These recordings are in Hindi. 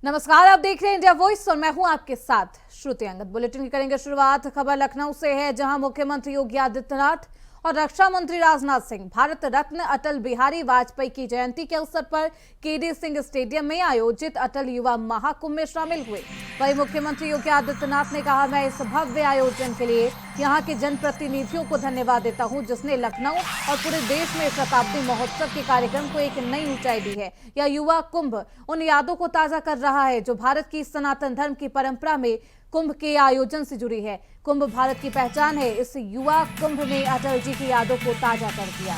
नमस्कार, आप देख रहे हैं इंडिया वॉइस और मैं हूं आपके साथ श्रुति अंगद। बुलेटिन की करेंगे शुरुआत। खबर लखनऊ से है, जहां मुख्यमंत्री योगी आदित्यनाथ और रक्षा मंत्री राजनाथ सिंह भारत रत्न अटल बिहारी वाजपेयी की जयंती के अवसर पर केडी सिंह स्टेडियम में आयोजित अटल युवा महाकुंभ में शामिल हुए। वहीं मुख्यमंत्री योगी आदित्यनाथ ने कहा, मैं इस भव्य आयोजन के लिए यहां के जनप्रतिनिधियों को धन्यवाद देता हूं, जिसने लखनऊ और पूरे देश में शताब्दी महोत्सव के कार्यक्रम को एक नई ऊंचाई दी है। यह युवा कुंभ उन यादों को ताजा कर रहा है जो भारत की सनातन धर्म की परंपरा में कुंभ के आयोजन से जुड़ी है। कुंभ भारत की पहचान है। इस युवा कुंभ ने अटल जी की यादों को ताजा कर दिया।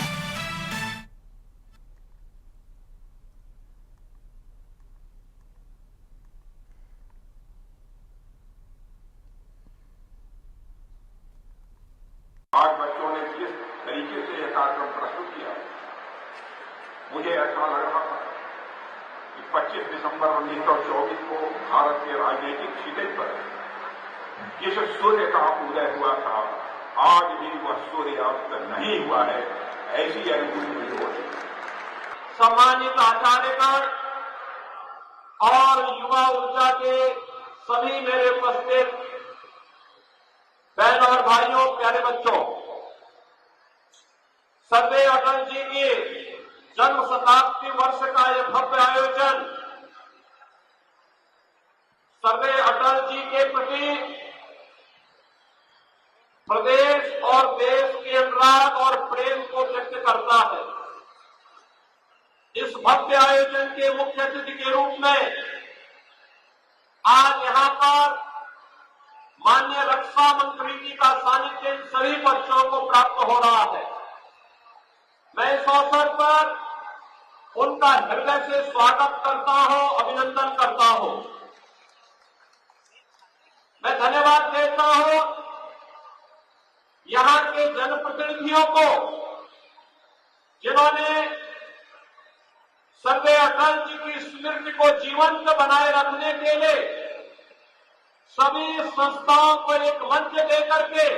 आज बच्चों ने जिस तरीके से यह कार्यक्रम प्रस्तुत किया, मुझे ऐसा लग रहा था कि 25 दिसंबर 1924 को भारत के राजनीतिक क्षितिज पर जिस सूर्य का उदय हुआ था, आज भी वह सूर्यास्त नहीं हुआ है, ऐसी अनुभूति मुझे होती है। सम्मानित आचार्यगण और युवा ऊर्जा के सभी मेरे उपस्थित बहन और भाइयों, प्यारे बच्चों, सरदेव अटल जी के जन्म शताब्दी वर्ष का यह भव्य आयोजन सरदेव अटल जी के प्रति प्रदेश और देश के अनुराग और प्रेम को व्यक्त करता है। इस भव्य आयोजन के मुख्य अतिथि के रूप में आज यहाँ पर माननीय रक्षा मंत्री जी का सानिध्य इन सभी बच्चों को प्राप्त हो रहा है। मैं इस अवसर पर उनका हृदय से स्वागत करता हूं, अभिनंदन करता हूं। मैं धन्यवाद देता हूं यहां के जनप्रतिनिधियों को, जिन्होंने सरदेव अटल जी की स्मृति को जीवंत बनाए रखने के लिए सभी संस्थाओं को एक मंच देकर के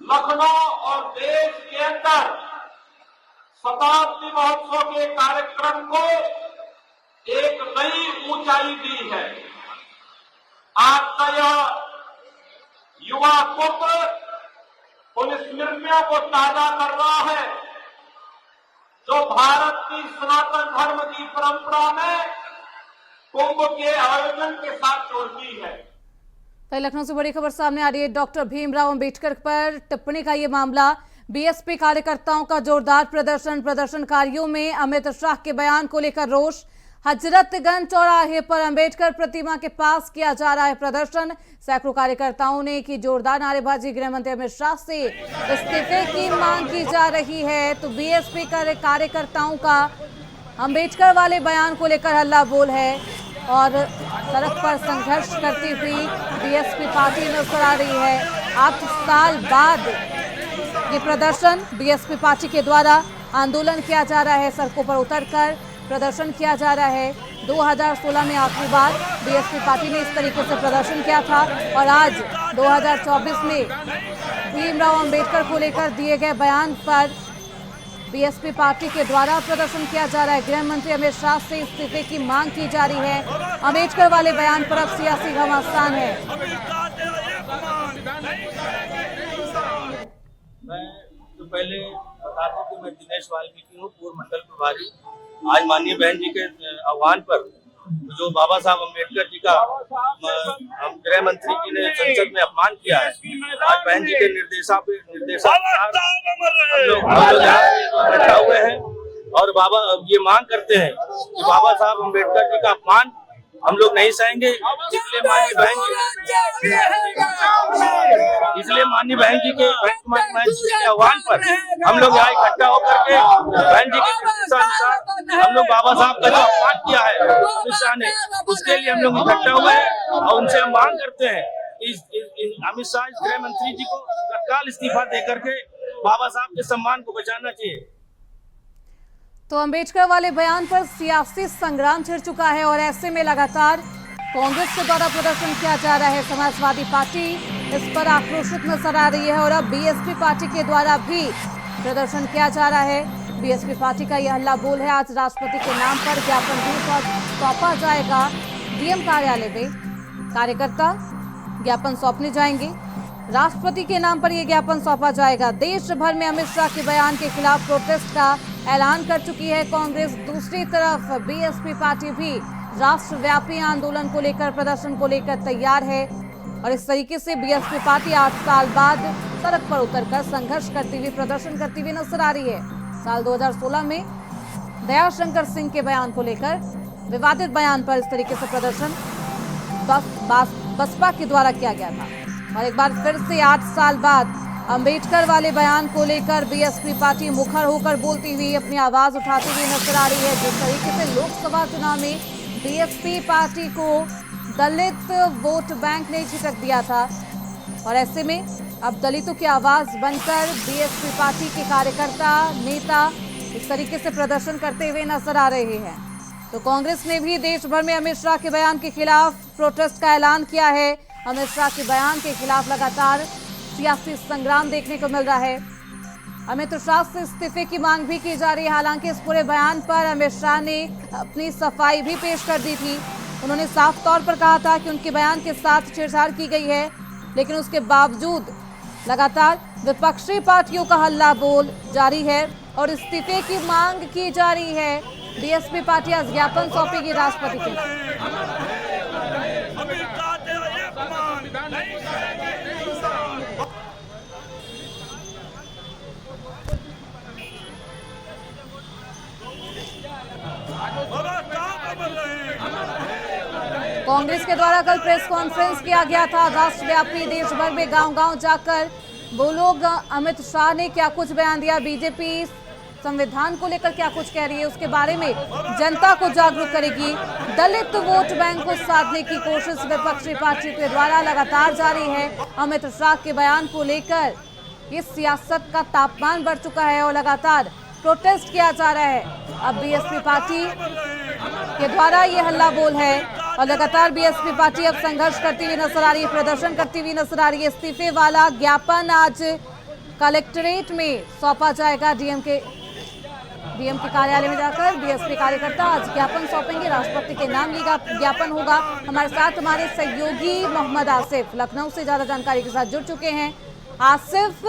लखनऊ और देश के अंदर शताब्दी महोत्सव के कार्यक्रम को एक नई ऊंचाई दी है। आज का यह युवा कुंभ उन स्मृतियों को ताजा कर रहा है जो भारत की सनातन धर्म की परंपरा में कुंभ के आयोजन के साथ जोड़ती है। लखनऊ से बड़ी खबर सामने आ रही है। डॉक्टर भीमराव अंबेडकर पर टिप्पणी का ये मामला, बीएसपी कार्यकर्ताओं का जोरदार प्रदर्शन, प्रदर्शनकारियों में अमित शाह के बयान को लेकर रोष। हजरतगंज चौराहे पर अंबेडकर प्रतिमा के पास किया जा रहा है प्रदर्शन। सैकड़ों कार्यकर्ताओं ने की जोरदार नारेबाजी। गृह मंत्री अमित शाह से इस्तीफे की मांग की जा रही है। तो बीएसपी कार्यकर्ताओं का अंबेडकर वाले बयान को लेकर हल्ला बोल है और सड़क पर संघर्ष करती हुई बीएसपी पार्टी नजर आ रही है। 8 साल बाद ये प्रदर्शन बीएसपी पार्टी के द्वारा आंदोलन किया जा रहा है। सड़कों पर उतरकर प्रदर्शन किया जा रहा है। 2016 में आखिरी बार बीएसपी पार्टी ने इस तरीके से प्रदर्शन किया था और आज 2024 में भीमराव अंबेडकर को लेकर दिए गए बयान पर बीएसपी पार्टी के द्वारा प्रदर्शन किया जा रहा है। गृह मंत्री अमित शाह से इस्तीफे की मांग की जा रही है। अंबेडकर वाले बयान पर अब सियासी घमासान है। मैं तो पहले बता दूं कि मैं दिनेश वाल्मीकि हूँ, पूर्व मंडल प्रभारी। आज माननीय बहन जी के आह्वान पर जो बाबा साहब अम्बेडकर जी का हम गृह मंत्री जी ने संसद में अपमान किया है, आज बहन जी के निर्देशानुसार हम लोग इकट्ठा हुए हैं और बाबा ये मांग करते हैं कि बाबा साहब अम्बेडकर जी का अपमान हम लोग नहीं सहेंगे। इसलिए माननीय बहन जी के आह्वान पर हम लोग यहाँ इकट्ठा होकर के बहन जी के निर्देशानुसार हम लोग बाबा साहब का जो अपमान किया है अमित शाह ने, उसके लिए हम लोग इकट्ठा हुए हैं और उनसे हम मांग करते हैं अमित शाह गृह मंत्री जी को तत्काल इस्तीफा दे करके बाबा साहब के सम्मान को बचाना चाहिए। तो अंबेडकर वाले बयान पर सियासी संग्राम छिड़ चुका है और ऐसे में लगातार कांग्रेस के द्वारा प्रदर्शन किया जा रहा है। समाजवादी पार्टी इस पर आक्रोशित नजर आ रही है और अब बीएसपी पार्टी के द्वारा भी प्रदर्शन किया जा रहा है। बीएसपी पार्टी का यह हल्ला बोल है। आज राष्ट्रपति के नाम पर ज्ञापन भी सौंपा जाएगा डीएम कार्यालय में। कार्यकर्ता ज्ञापन सौंपने जाएंगे। राष्ट्रपति के नाम पर यह ज्ञापन सौंपा जाएगा। देश भर में अमित शाह के बयान के खिलाफ प्रोटेस्ट का ऐलान कर चुकी है कांग्रेस। दूसरी तरफ बीएसपी पार्टी भी राष्ट्रव्यापी आंदोलन को लेकर, प्रदर्शन को लेकर तैयार है और इस तरीके से बीएसपी पार्टी 8 साल बाद सड़क पर उतरकर संघर्ष करती हुई, प्रदर्शन करती हुई नजर आ रही है। साल 2016 में दयाशंकर सिंह के बयान को लेकर, विवादित बयान पर इस तरीके से प्रदर्शन बसपा के द्वारा किया गया था और एक बार फिर से 8 साल बाद अंबेडकर वाले बयान को लेकर बीएसपी पार्टी मुखर होकर बोलती हुई, अपनी आवाज उठाती हुई नजर आ रही है। जिस तरीके से लोकसभा चुनाव में बीएसपी पार्टी को दलित वोट बैंक ने झिटक दिया था और ऐसे में अब दलितों की आवाज बनकर बीएसपी पार्टी के कार्यकर्ता, नेता इस तरीके से प्रदर्शन करते हुए नजर आ रहे हैं। तो कांग्रेस ने भी देश भर में अमित शाह के बयान के खिलाफ प्रोटेस्ट का ऐलान किया है। अमित शाह के बयान के खिलाफ लगातार सियासी संग्राम देखने को मिल रहा है। अमित शाह से इस्तीफे की मांग भी की जा रही है। हालांकि इस पूरे बयान पर अमित शाह ने अपनी सफाई भी पेश कर दी थी। उन्होंने साफ तौर पर कहा था कि उनके बयान के साथ छेड़छाड़ की गई है, लेकिन उसके बावजूद लगातार विपक्षी पार्टियों का हल्ला बोल जारी है और इस्तीफे की मांग की जा रही है। बीएसपी पार्टी आज ज्ञापन सौंपेगी राष्ट्रपति के नाम। कांग्रेस के द्वारा कल प्रेस कॉन्फ्रेंस किया गया था। राष्ट्रव्यापी देश भर में गांव-गांव जाकर वो लोग अमित शाह ने क्या कुछ बयान दिया, बीजेपी संविधान को लेकर क्या कुछ कह रही है, उसके बारे में जनता को जागरूक करेगी। दलित वोट बैंक को साधने की कोशिश विपक्षी पार्टी के द्वारा लगातार जारी है। अमित शाह के बयान को लेकर ये सियासत का तापमान बढ़ चुका है और लगातार प्रोटेस्ट किया जा रहा है। अब बीएसपी पार्टी के द्वारा ये हल्ला बोल है और लगातार बीएसपी पार्टी अब संघर्ष करती हुई नजर आ रही है, प्रदर्शन करती हुई नजर आ रही है। इस्तीफे वाला ज्ञापन आज कलेक्ट्रेट में सौंपा जाएगा। डीएम के कार्यालय में जाकर बीएसपी कार्यकर्ता आज ज्ञापन सौंपेंगे। राष्ट्रपति के नाम लिखा ज्ञापन होगा। हमारे साथ हमारे सहयोगी मोहम्मद आसिफ लखनऊ से ज्यादा जानकारी के साथ जुड़ चुके हैं। आसिफ,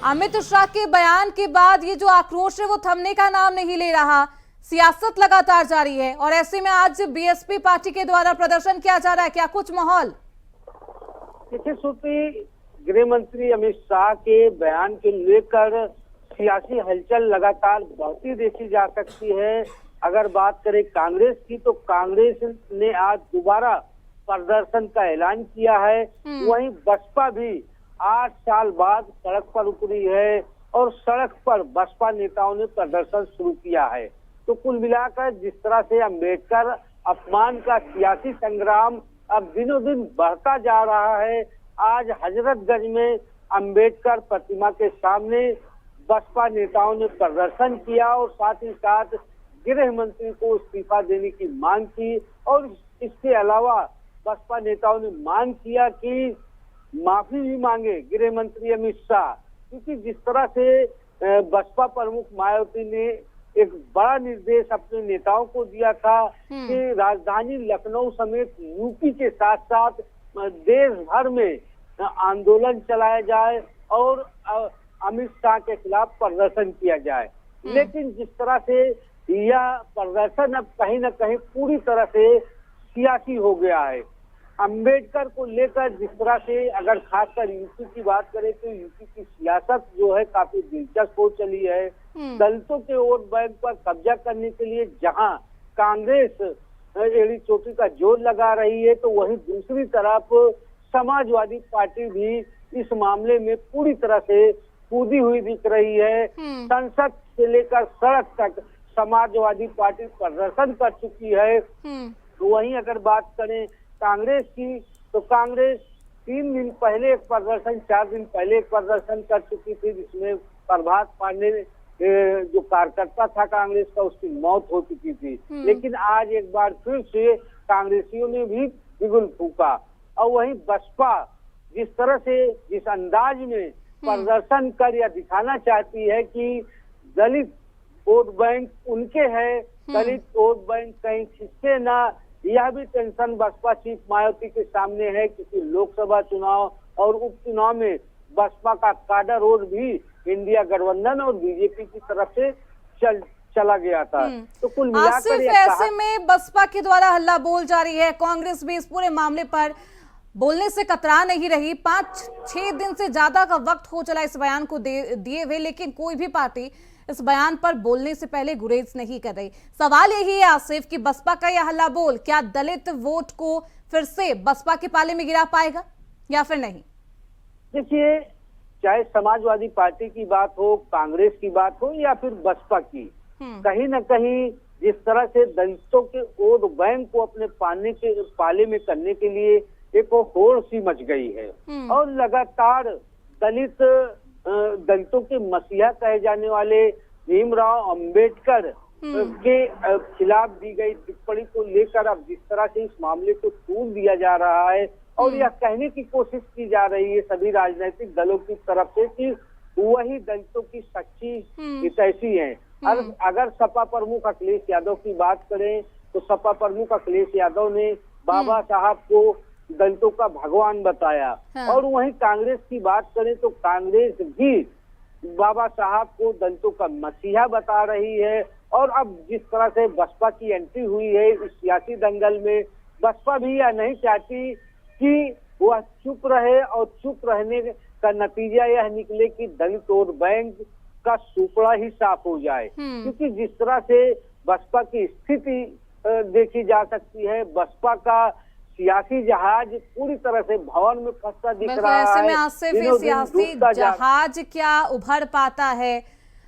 अमित शाह के बयान के बाद ये जो आक्रोश है वो थमने का नाम नहीं ले रहा, सियासत लगातार जारी है और ऐसे में आज बीएसपी पार्टी के द्वारा प्रदर्शन किया जा रहा है, क्या कुछ माहौल? देखिए श्रुति, गृह मंत्री अमित शाह के बयान के लेकर सियासी हलचल लगातार बढ़ती देखी जा सकती है। अगर बात करें कांग्रेस की, तो कांग्रेस ने आज दोबारा प्रदर्शन का ऐलान किया है। वहीं बसपा भी 8 साल बाद सड़क पर उतरी है और सड़क पर बसपा नेताओं ने प्रदर्शन शुरू किया है। तो कुल मिलाकर जिस तरह से अम्बेडकर अपमान का सियासी संग्राम अब दिनों दिन बढ़ता जा रहा है, आज हजरतगंज में अम्बेडकर प्रतिमा के सामने बसपा नेताओं ने प्रदर्शन किया और साथ ही साथ गृह मंत्री को इस्तीफा देने की मांग की और इसके अलावा बसपा नेताओं ने मांग किया कि माफी भी मांगे गृह मंत्री अमित शाह, क्योंकि जिस तरह से बसपा प्रमुख मायावती ने एक बड़ा निर्देश अपने नेताओं को दिया था कि राजधानी लखनऊ समेत यूपी के साथ साथ देश भर में आंदोलन चलाया जाए और अमित शाह के खिलाफ प्रदर्शन किया जाए। लेकिन जिस तरह से यह प्रदर्शन अब कहीं न कहीं पूरी तरह से सियासी हो गया है। अंबेडकर को लेकर जिस तरह से अगर खासकर यूपी की बात करें तो यूपी की सियासत जो है काफी दिलचस्प हो चली है। दलितों के वोट बैंक पर कब्जा करने के लिए जहां कांग्रेस एड़ी चोटी का जोर लगा रही है, तो वहीं दूसरी तरफ समाजवादी पार्टी भी इस मामले में पूरी तरह से कूदी हुई दिख रही है। संसद से लेकर सड़क तक समाजवादी पार्टी प्रदर्शन कर चुकी है। तो वहीं अगर बात करें कांग्रेस की, तो कांग्रेस 3 दिन पहले एक प्रदर्शन, 4 दिन पहले एक प्रदर्शन कर चुकी थी, जिसमें प्रभात पांडे जो कार्यकर्ता था कांग्रेस का, उसकी मौत हो चुकी थी। लेकिन आज एक बार फिर से कांग्रेसियों ने भी बिगुल फूका। और वहीं बसपा जिस तरह से, जिस अंदाज में प्रदर्शन कर या दिखाना चाहती है कि दलित वोट बैंक उनके हैं दलित वोट बैंक कहीं खिसके ना, यह भी टेंशन बसपा चीफ मायावती के सामने है, क्योंकि लोकसभा चुनाव और उपचुनाव में बसपा का काडर और भी इंडिया गठबंधन और बीजेपी की तरफ से चला गया था। तो कुल मिलाकर आसिफ, ऐसे में बसपा के द्वारा हल्ला बोल जारी है, कांग्रेस भी इस पूरे मामले पर बोलने से कतरा नहीं रही। 5-6 दिन से ज्यादा का वक्त हो चला इस बयान को दिए हुए, लेकिन कोई भी पार्टी इस बयान पर बोलने से पहले गुरेज नहीं कर रही। सवाल यही है आसिफ कि बसपा का यह हल्ला बोल क्या दलित वोट को फिर से बसपा के पाले में गिरा पाएगा या फिर नहीं? देखिए, चाहे समाजवादी पार्टी की बात हो, कांग्रेस की बात हो या फिर बसपा की, कहीं ना कहीं जिस तरह से दलितों के वोट बैंक को अपने पाले में करने के लिए एक होड़ सी मच गई है और लगातार दलितों के मसीहा कहे जाने वाले भीमराव अंबेडकर के खिलाफ दी गई टिप्पणी को लेकर अब जिस तरह से इस मामले को तूल दिया जा रहा है और यह कहने की कोशिश की जा रही है सभी राजनीतिक दलों की तरफ से कि वही दलितों की सच्ची हितैषी है। अगर सपा प्रमुख अखिलेश यादव की बात करें तो सपा प्रमुख अखिलेश यादव ने बाबा साहब को दलितों का भगवान बताया, और वहीं कांग्रेस की बात करें तो कांग्रेस भी बाबा साहब को दलितों का मसीहा बता रही है। और अब जिस तरह से बसपा की एंट्री हुई है इस सियासी दंगल में, बसपा भी यह नहीं चाहती कि वह चुप रहे और चुप रहने का नतीजा यह निकले कि दलित वोट बैंक का सूपड़ा ही साफ हो जाए, क्योंकि जिस तरह से बसपा की स्थिति देखी जा सकती है, बसपा का सियासी जहाज पूरी तरह से भवन में फंसा दिख रहा है। ऐसे में आसिफ ये सियासी जहाज क्या उभर पाता है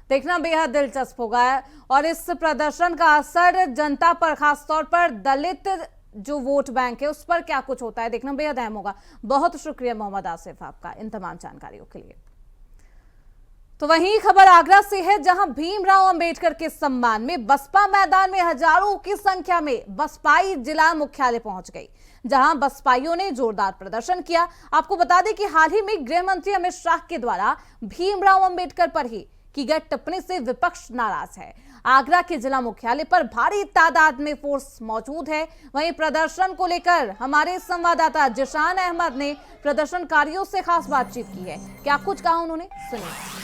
देखना बेहद दिलचस्प होगा, और इस प्रदर्शन का असर जनता पर, खासतौर पर दलित जो वोट बैंक है उस पर क्या कुछ होता है देखना बेहद अहम होगा। बहुत शुक्रिया मोहम्मद आसिफ आपका इन तमाम जानकारियों के लिए। तो वहीं खबर आगरा से है, जहां भीमराव अंबेडकर के सम्मान में बसपा मैदान में हजारों की संख्या में बसपाई जिला मुख्यालय पहुंच गई, जहां बसपाइयों ने जोरदार प्रदर्शन किया। आपको बता दें कि हाल ही में गृह मंत्री अमित शाह के द्वारा भीमराव अंबेडकर पर ही की गई टिप्पणी से विपक्ष नाराज है। आगरा के जिला मुख्यालय पर भारी तादाद में फोर्स मौजूद है। वहीं प्रदर्शन को लेकर हमारे संवाददाता जिशान अहमद ने प्रदर्शनकारियों से खास बातचीत की है। क्या कुछ कहा उन्होंने, सुनिए।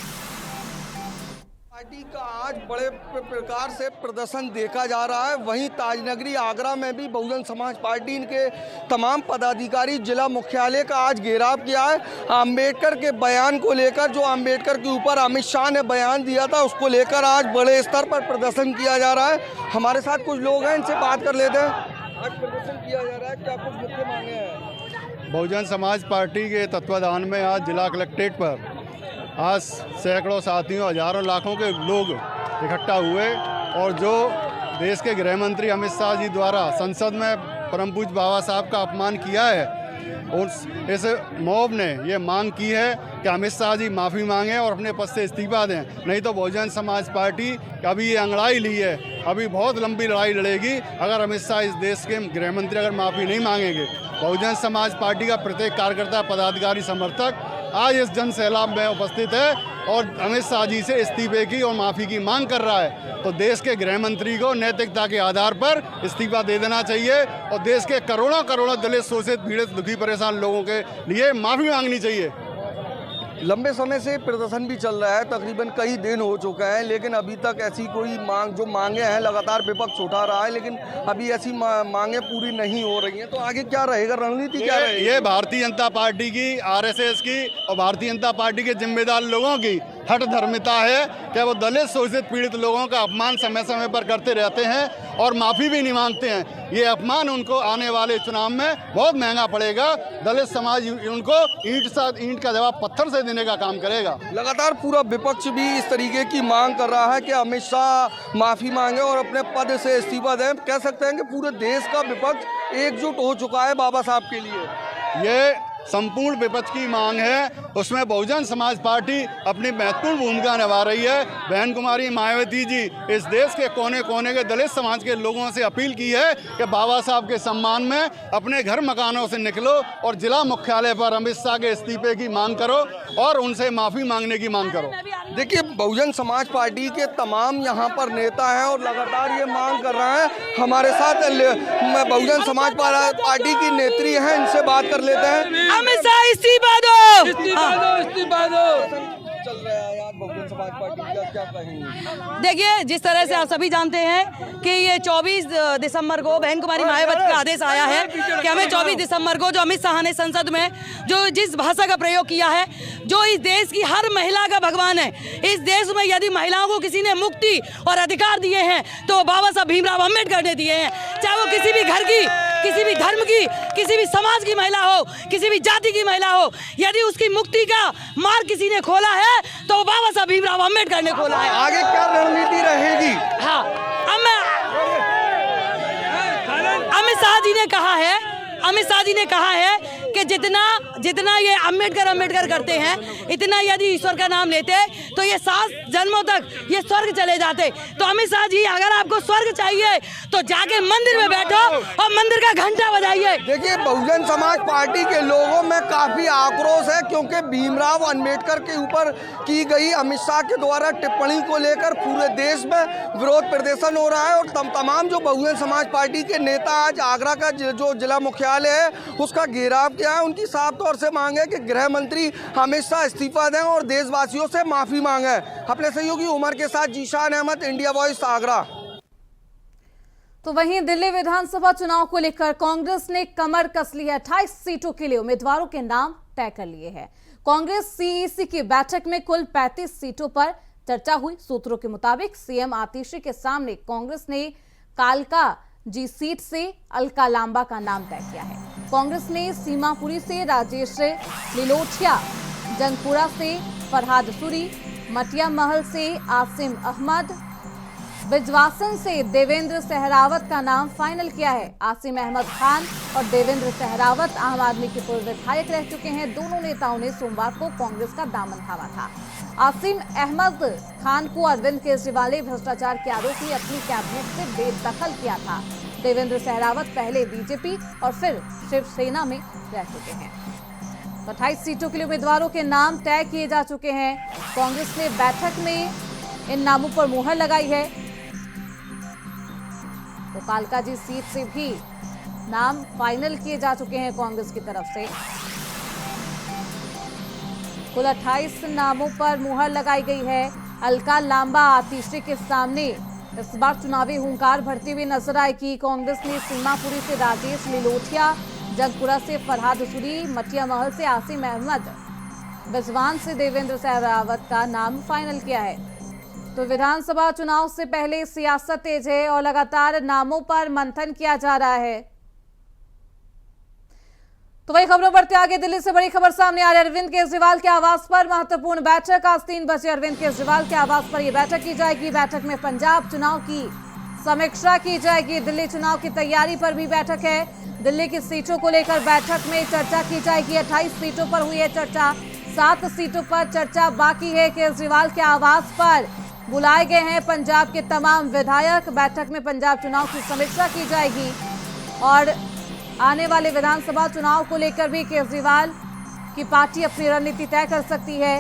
पार्टी का आज बड़े प्रकार से प्रदर्शन देखा जा रहा है। वहीं ताजनगरी आगरा में भी बहुजन समाज पार्टी के तमाम पदाधिकारी जिला मुख्यालय का आज घेराव किया है। अंबेडकर के बयान को लेकर, जो अंबेडकर के ऊपर अमित शाह ने बयान दिया था, उसको लेकर आज बड़े स्तर पर प्रदर्शन किया जा रहा है। हमारे साथ कुछ लोग हैं, इनसे बात कर लेते हैं। आज प्रदर्शन किया जा रहा है, क्या कुछ मुख्य मांगे हैं? बहुजन समाज पार्टी के तत्वाधान में आज जिला कलेक्ट्रेट पर आज सैकड़ों साथियों, हजारों लाखों के लोग इकट्ठा हुए और जो देश के गृह मंत्री अमित शाह जी द्वारा संसद में परम पूज्य बाबा साहब का अपमान किया है, उस इस मॉब ने ये मांग की है कि अमित शाह जी माफ़ी मांगें और अपने पद से इस्तीफा दें, नहीं तो बहुजन समाज पार्टी अभी ये अंगड़ाई ली है, अभी बहुत लंबी लड़ाई लड़ेगी। अगर अमित शाह इस देश के गृह मंत्री अगर माफ़ी नहीं मांगेंगे, बहुजन समाज पार्टी का प्रत्येक कार्यकर्ता, पदाधिकारी, समर्थक आज इस जन सैलाब में उपस्थित है और अमित शाह जी से इस्तीफे की और माफ़ी की मांग कर रहा है। तो देश के गृह मंत्री को नैतिकता के आधार पर इस्तीफा दे देना चाहिए और देश के करोड़ों करोड़ों दलित, शोषित, पीड़ित, दुखी, परेशान लोगों के लिए माफ़ी मांगनी चाहिए। लंबे समय से प्रदर्शन भी चल रहा है, तकरीबन कई दिन हो चुका है, लेकिन अभी तक ऐसी कोई जो मांगे हैं लगातार विपक्ष उठा रहा है, लेकिन अभी ऐसी मांगे पूरी नहीं हो रही हैं। तो आगे क्या रहेगा, रणनीति क्या रहेगी? ये भारतीय जनता पार्टी की, आरएसएस की और भारतीय जनता पार्टी के जिम्मेदार लोगों की हठ धर्मिता है कि वो दलित, शोषित, पीड़ित लोगों का अपमान समय समय पर करते रहते हैं और माफ़ी भी नहीं मांगते हैं। ये अपमान उनको आने वाले चुनाव में बहुत महंगा पड़ेगा। दलित समाज उनको ईंट का जवाब पत्थर से देने का काम करेगा। लगातार पूरा विपक्ष भी इस तरीके की मांग कर रहा है कि अमित शाह माफ़ी मांगे और अपने पद से इस्तीफा दें। कह सकते हैं कि पूरे देश का विपक्ष एकजुट हो चुका है बाबा साहब के लिए। ये संपूर्ण विपक्ष की मांग है, उसमें बहुजन समाज पार्टी अपनी महत्वपूर्ण भूमिका निभा रही है। बहन कुमारी मायावती जी इस देश के कोने कोने के दलित समाज के लोगों से अपील की है कि बाबा साहब के सम्मान में अपने घर मकानों से निकलो और जिला मुख्यालय पर अमित शाह के इस्तीफे की मांग करो और उनसे माफी मांगने की मांग करो। देखिए, बहुजन समाज पार्टी के तमाम यहाँ पर नेता हैं और लगातार ये मांग कर रहे हैं। हमारे साथ बहुजन समाज पार्टी की नेत्री हैं, इनसे बात कर लेते हैं। अमित शाह इस्तीफा दो, इस्तीफा दो। चल रहा है यार बहुजन समाज पार्टी का, क्या कहेंगे? देखिए, जिस तरह से आप सभी जानते हैं कि ये 24 दिसंबर को बहन कुमारी मायावती का आदेश आया है कि हमें 24 दिसंबर को जो अमित शाह ने संसद में जो जिस भाषा का प्रयोग किया है, जो इस देश की हर महिला का भगवान है, इस देश में यदि महिलाओं को किसी ने मुक्ति और अधिकार दिए हैं तो बाबा साहब भीमराव अम्बेडकर ने दिए हैं। चाहे वो किसी भी घर की, किसी भी धर्म की, किसी भी समाज की महिला हो, किसी भी जाति की महिला हो, यदि उसकी मुक्ति का मार्ग किसी ने खोला है तो बाबा साहब भीमराव अम्बेडकर ने खोला है। आगे क्या रणनीति रहेगी? हाँ, अमित शाह जी ने कहा है कि जितना ये अम्बेडकर करते हैं, इतना यदि ईश्वर का नाम लेते तो ये 7 जन्मों तक ये स्वर्ग चले जाते। तो अमित शाह जी, अगर आपको स्वर्ग चाहिए तो जाके मंदिर में बैठो और मंदिर का घंटा बजाइए। देखिए, बहुजन समाज पार्टी के लोगों में काफी आक्रोश है क्योंकि भीमराव अम्बेडकर के ऊपर की गई अमित शाह के द्वारा टिप्पणी को लेकर पूरे देश में विरोध प्रदर्शन हो रहा है और तमाम जो बहुजन समाज पार्टी के नेता आज आगरा का जो जिला मुख्यालय है उसका घेराव किया है। उनकी साफ तौर से मांग है कि गृह मंत्री अमित शाह इस्तीफा दें और देशवासियों से माफी मांगे। अपने सहयोगी उमर के साथ जीशान अहमद, इंडिया वॉइस, आगरा। तो वहीं दिल्ली विधानसभा चुनाव को लेकर कांग्रेस ने कमर कस ली है। 28 सीटों के लिए उम्मीदवारों के नाम तय कर लिए हैं। कांग्रेस सीईसी की बैठक में कुल 35 सीटों पर चर्चा हुई। सूत्रों के मुताबिक सीएम आतिशी के सामने कांग्रेस ने कालका जी सीट से अलका लांबा का नाम तय किया है। कांग्रेस ने सीमापुरी से राजेश लिलोठिया, जंगपुरा से फरहाद सूरी, मटिया महल से आसिम अहमद, बिजवासन से देवेंद्र सहरावत का नाम फाइनल किया है। आसिम अहमद खान और देवेंद्र सहरावत आम आदमी के पूर्व विधायक रह चुके हैं। दोनों नेताओं ने सोमवार को कांग्रेस का दामन थामा था। आसिम अहमद खान को अरविंद केजरीवाल ने भ्रष्टाचार के आरोप में अपनी कैबिनेट से बेदखल किया था। देवेंद्र सहरावत पहले बीजेपी और फिर शिवसेना में रह चुके हैं। 28 सीटों के लिए उम्मीदवारों के नाम तय किए जा चुके हैं। कांग्रेस ने बैठक में इन नामों पर मुहर लगाई है। तो कालका जी सीट से भी नाम फाइनल किए जा चुके हैं कांग्रेस की तरफ से। कुल 28 नामों पर मुहर लगाई गई है। अलका लांबा आतिशी के सामने इस बार चुनावी हुंकार भरती हुई नजर आएगी। कांग्रेस ने सीमापुरी से राजेश लिलोठिया, जगपुरा से फरहाद सूरी, मटिया महल से आसिम अहमद, बिजवान से देवेंद्र सहरावत का नाम फाइनल किया है। तो विधानसभा चुनाव से पहले सियासत तेज है और लगातार नामों पर मंथन किया जा रहा है। तो वही खबरों बढ़ते आगे, दिल्ली से बड़ी खबर सामने आ रही है। अरविंद केजरीवाल के आवास पर महत्वपूर्ण बैठक। आज 3 बजे अरविंद केजरीवाल के आवास पर यह बैठक की जाएगी। बैठक में पंजाब चुनाव की समीक्षा की जाएगी। दिल्ली चुनाव की तैयारी पर भी बैठक है। दिल्ली की सीटों को लेकर बैठक में चर्चा की जाएगी। 28 सीटों पर हुई है चर्चा, 7 सीटों पर चर्चा बाकी है। केजरीवाल के आवास पर बुलाए गए हैं पंजाब के तमाम विधायक। बैठक में पंजाब चुनाव की समीक्षा की जाएगी और आने वाले विधानसभा चुनाव को लेकर भी केजरीवाल की पार्टी अपनी रणनीति तय कर सकती है।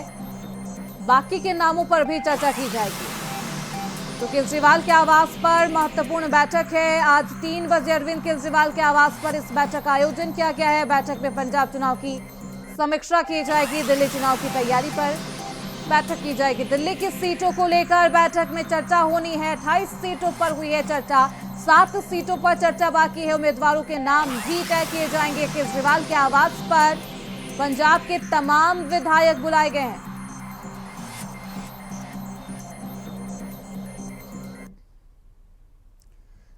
बाकी के नामों पर भी चर्चा की जाएगी। तो केजरीवाल के आवास पर महत्वपूर्ण बैठक है। आज 3 बजे अरविंद केजरीवाल के आवास पर इस बैठक का आयोजन किया गया है। बैठक में पंजाब चुनाव की समीक्षा की जाएगी। दिल्ली चुनाव की तैयारी पर बैठक की जाएगी। दिल्ली की सीटों को लेकर बैठक में चर्चा होनी है। 28 सीटों पर हुई है चर्चा, 7 सीटों पर चर्चा बाकी है। उम्मीदवारों के नाम भी तय किए जाएंगे। केजरीवाल के आवास पर पंजाब के तमाम विधायक बुलाए गए हैं।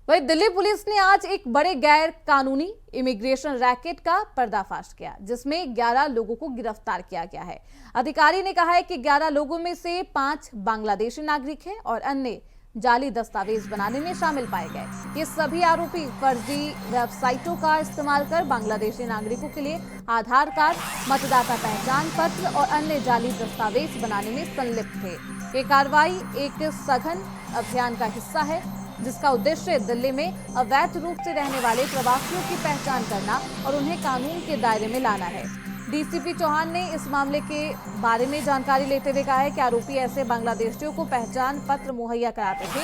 वहीं दिल्ली पुलिस ने आज एक बड़े गैर कानूनी इमिग्रेशन रैकेट का पर्दाफाश किया, जिसमें 11 लोगों को गिरफ्तार किया गया है। अधिकारी ने कहा है कि 11 लोगों में से 5 बांग्लादेशी नागरिक हैं और अन्य जाली दस्तावेज बनाने में शामिल पाए गए। ये सभी आरोपी फर्जी वेबसाइटों का इस्तेमाल कर बांग्लादेशी नागरिकों के लिए आधार कार्ड, मतदाता पहचान पत्र और अन्य जाली दस्तावेज बनाने में संलिप्त थे। ये कार्रवाई एक सघन अभियान का हिस्सा है, जिसका उद्देश्य दिल्ली में अवैध रूप से रहने वाले प्रवासियों की पहचान करना और उन्हें कानून के दायरे में लाना है। डीसीपी चौहान ने इस मामले के बारे में जानकारी लेते हुए कहा है कि आरोपी ऐसे बांग्लादेशियों को पहचान पत्र मुहैया कराते थे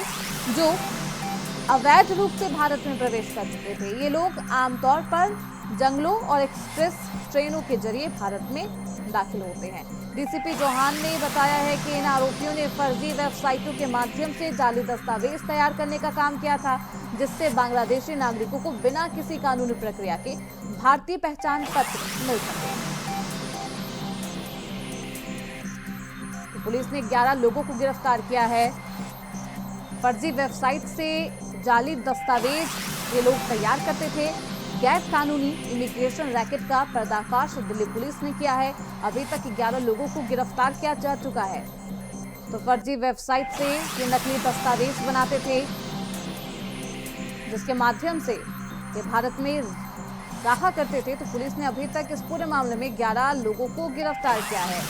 जो अवैध रूप से भारत में प्रवेश कर चुके थे। ये लोग आमतौर पर जंगलों और एक्सप्रेस ट्रेनों के जरिए भारत में दाखिल होते हैं। डीसीपी चौहान ने बताया है कि इन आरोपियों ने फर्जी वेबसाइटों के माध्यम से जाली दस्तावेज तैयार करने का काम किया था, जिससे बांग्लादेशी नागरिकों को बिना किसी कानूनी प्रक्रिया के भारतीय पहचान पत्र मिल सके। पुलिस ने 11 लोगों को गिरफ्तार किया है। फर्जी वेबसाइट से जाली दस्तावेज ये लोग तैयार करते थे। गैर कानूनी इमिग्रेशन रैकेट का पर्दाफाश दिल्ली पुलिस ने किया है। अभी तक 11 लोगों को गिरफ्तार किया जा चुका है। तो फर्जी वेबसाइट से ये नकली दस्तावेज बनाते थे, जिसके माध्यम से ये भारत में रहा करते थे। तो पुलिस ने अभी तक इस पूरे मामले में 11 लोगों को गिरफ्तार किया है।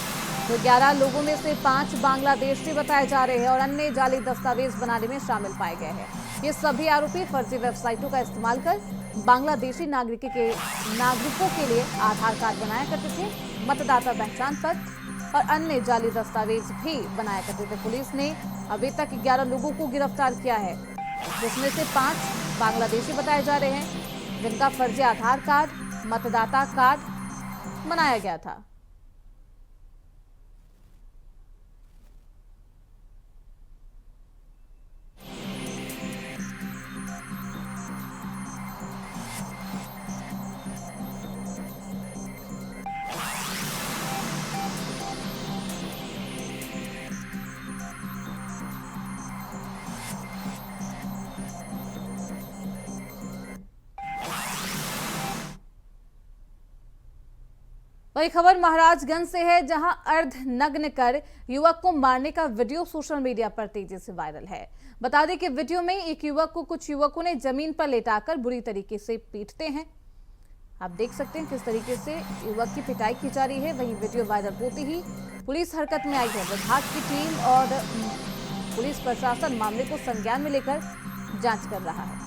तो 11 लोगों में से 5 बांग्लादेशी बताए जा रहे हैं और अन्य जाली दस्तावेज बनाने में शामिल पाए गए हैं। ये सभी आरोपी फर्जी वेबसाइटों का इस्तेमाल कर बांग्लादेशी नागरिकों के लिए आधार कार्ड बनाया करते थे, मतदाता पहचान पत्र और अन्य जाली दस्तावेज भी बनाया करते थे। पुलिस ने अभी तक 11 लोगों को गिरफ्तार किया है, जिसमें से 5 बांग्लादेशी बताए जा रहे हैं, जिनका फर्जी आधार कार्ड, मतदाता कार्ड बनाया गया था। वही खबर महाराजगंज से है, जहां अर्धनग्न कर युवक को मारने का वीडियो सोशल मीडिया पर तेजी से वायरल है। बता दें कि वीडियो में एक युवक को कुछ युवकों ने जमीन पर लेटाकर बुरी तरीके से पीटते हैं। आप देख सकते हैं किस तरीके से युवक की पिटाई की जा रही है। वहीं वीडियो वायरल होते ही पुलिस हरकत में आई है। विभाग की टीम और पुलिस प्रशासन मामले को संज्ञान में लेकर जांच कर रहा है।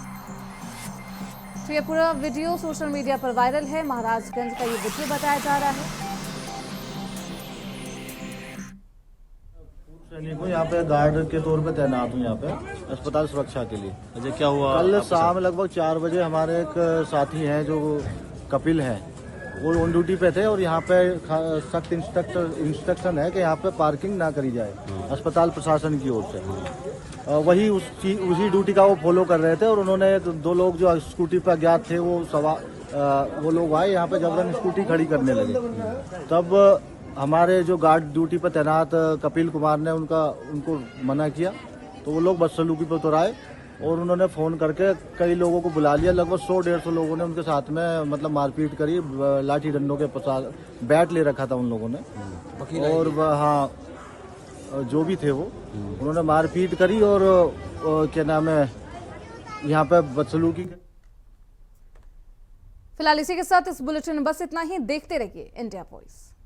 तो ये पूरा वीडियो सोशल मीडिया पर वायरल है। महाराजगंज का ये वीडियो बताया जा रहा है। सैनिक हूँ, यहाँ पे गार्ड के तौर पे तैनात हूँ यहाँ पे अस्पताल सुरक्षा के लिए। अच्छा, क्या हुआ? कल शाम लगभग 4 बजे हमारे एक साथी हैं जो कपिल हैं, वो ऑन ड्यूटी पे थे और यहाँ पे सख्त इंस्ट्रक्शन है कि यहाँ पे पार्किंग ना करी जाए अस्पताल प्रशासन की ओर से। वही उसी ड्यूटी का वो फॉलो कर रहे थे और उन्होंने 2 लोग जो स्कूटी पर अज्ञात थे वो लोग आए यहाँ पे जबरन स्कूटी खड़ी करने लगे। तब हमारे जो गार्ड ड्यूटी पर तैनात कपिल कुमार ने उनको मना किया, तो वो लोग बदसलूकी पर उतर आए और उन्होंने फोन करके कई लोगों को बुला लिया। लगभग 100-150 लोगों ने उनके साथ में मतलब मारपीट करी, लाठी डंडों के बैट ले रखा था उन लोगों ने और हाँ जो भी थे वो उन्होंने मारपीट करी और क्या नाम है यहाँ पे बदसलूकी। फिलहाल इसी के साथ इस बुलेटिन में बस इतना ही। देखते रहिए इंडिया वॉइस।